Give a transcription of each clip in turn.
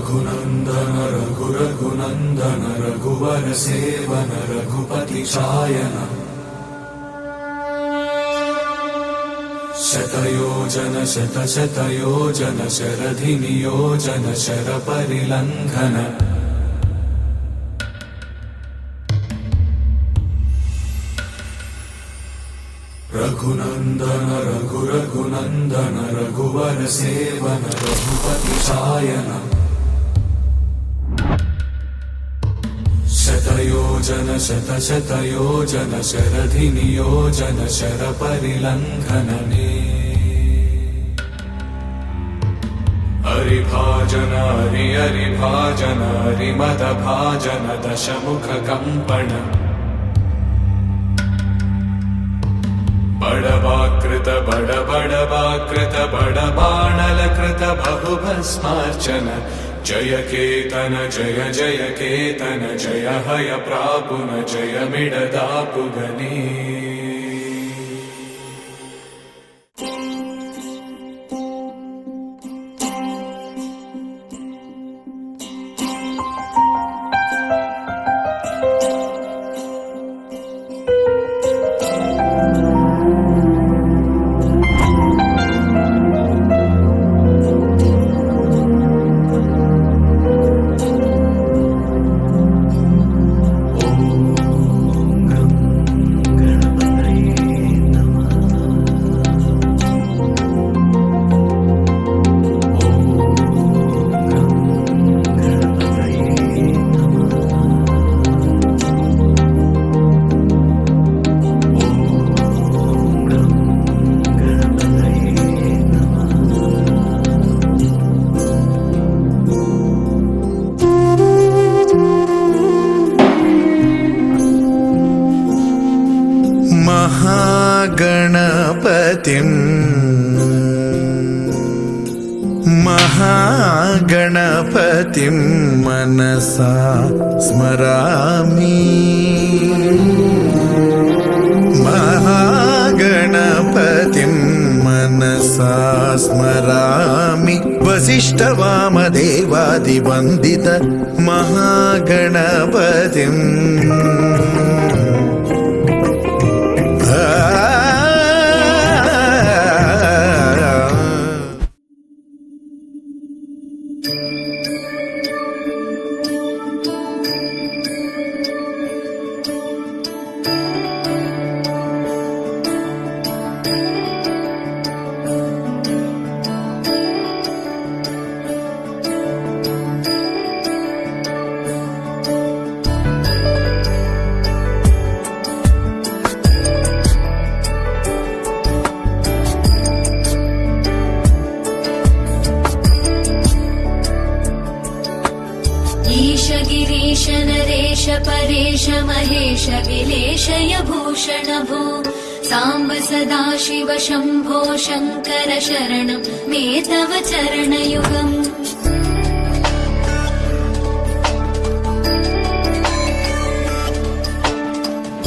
रघुनन्दन रघुरघुनन्दन रघुवर seven Raghupati चायन शतयोजन शतशतयोजन शरधि नियोजन शरपरिलङ्घन रघुनन्दन रघुरघुनन्दन रघुवर seven Raghupati चायन शतयोजन शतशतयोजन शरधि नियोजन शरपरिलङ्घनने हरिभाजन हरिभाजन हरिमदभाजन दशमुख कंपन बड़वाकृत बड़वाकृत बड़बाणलकृत बहुभस्मार्चन जय केतन जय जय केतन जय हय प्रापुन जय मिडदापुगने महागणपतिं मनसा स्मरामि महागणपतिं मनसा स्मरामि वसिष्ठवामदेवादिवन्दित महागणपतिम् गिरीश नरेश परेश महेश विलेशय भूषण भो साम्ब सदाशिव शम्भो शङ्कर शरणं मे तव चरणयुगम्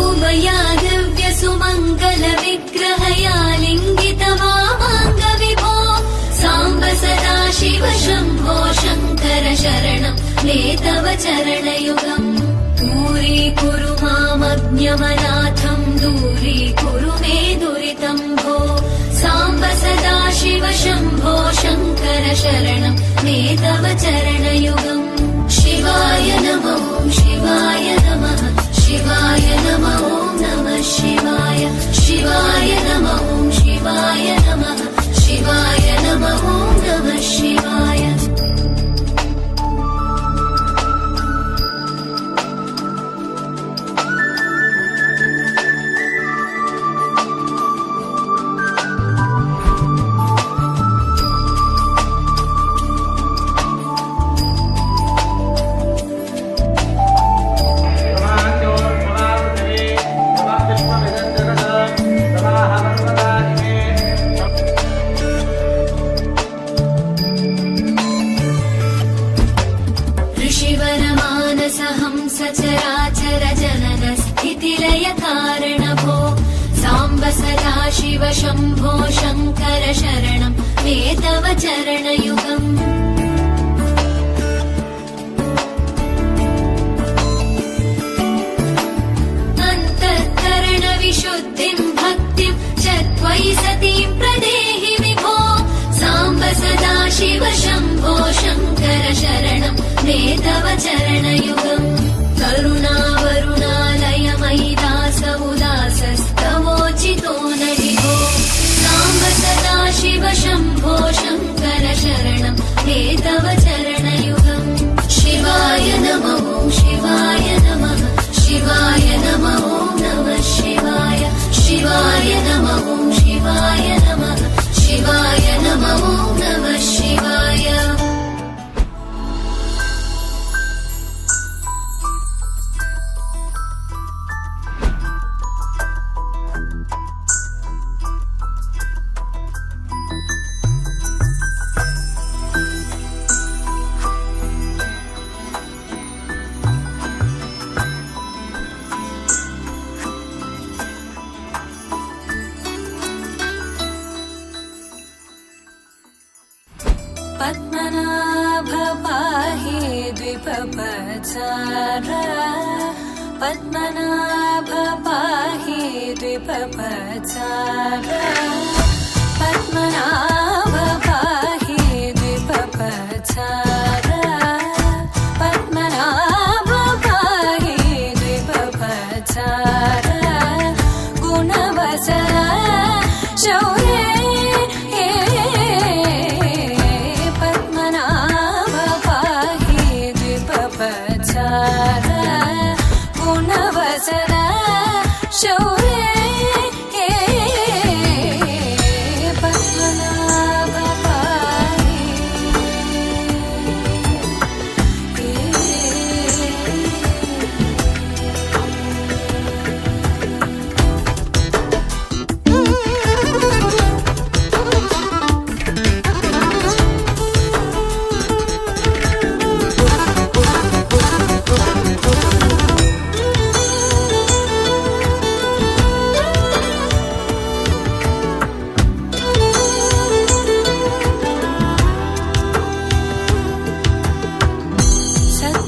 उमया दिव्य सुमङ्गल विग्रहया लिङ्गित वामाङ्ग विभो साम्ब सदाशिव शम्भो शङ्कर शरणं मे तव चरणयुगम् दूरीकुरु मामज्ञमनाथम् दूरीकुरु मे दुरितम् भो साम्ब सदाशिव शम्भो शङ्कर शरणं मे तव चरणयुगम् शिवाय नमो शिवाय नमः शिवाय नमो नमः शिवाय शिवाय नमो शिवाय नमः शिवाय नमो नमः शिवाय सचराचर जनन स्थितिलय कारण भो साम्ब सदाशिव शम्भो शङ्कर शरणं मे तव चरणयुगम् तव चरणयुगम् करुणावरुणालयमयि दास उदासस्तवोचितो न विभो साम्ब सदा शिव शम्भो शङ्कर शरणं हे तव चरणयुगम् शिवाय नमः शिवाय नमः शिवाय नमः नमः शिवाय शिवाय नमः शिवाय नमः शिवाय नमः नमः शिवाय पद्मनाभ पाहि द्विपपचार पद्मनाभ पाहि द्विपपचार पद्मनाभ पाहि द्विपपचार पद्मनाभ पाहि द्विपपचार गुणवचन शौर्ये गुणवचन शौर्ये पद्मनाभ पाहि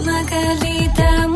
सद्मकलितम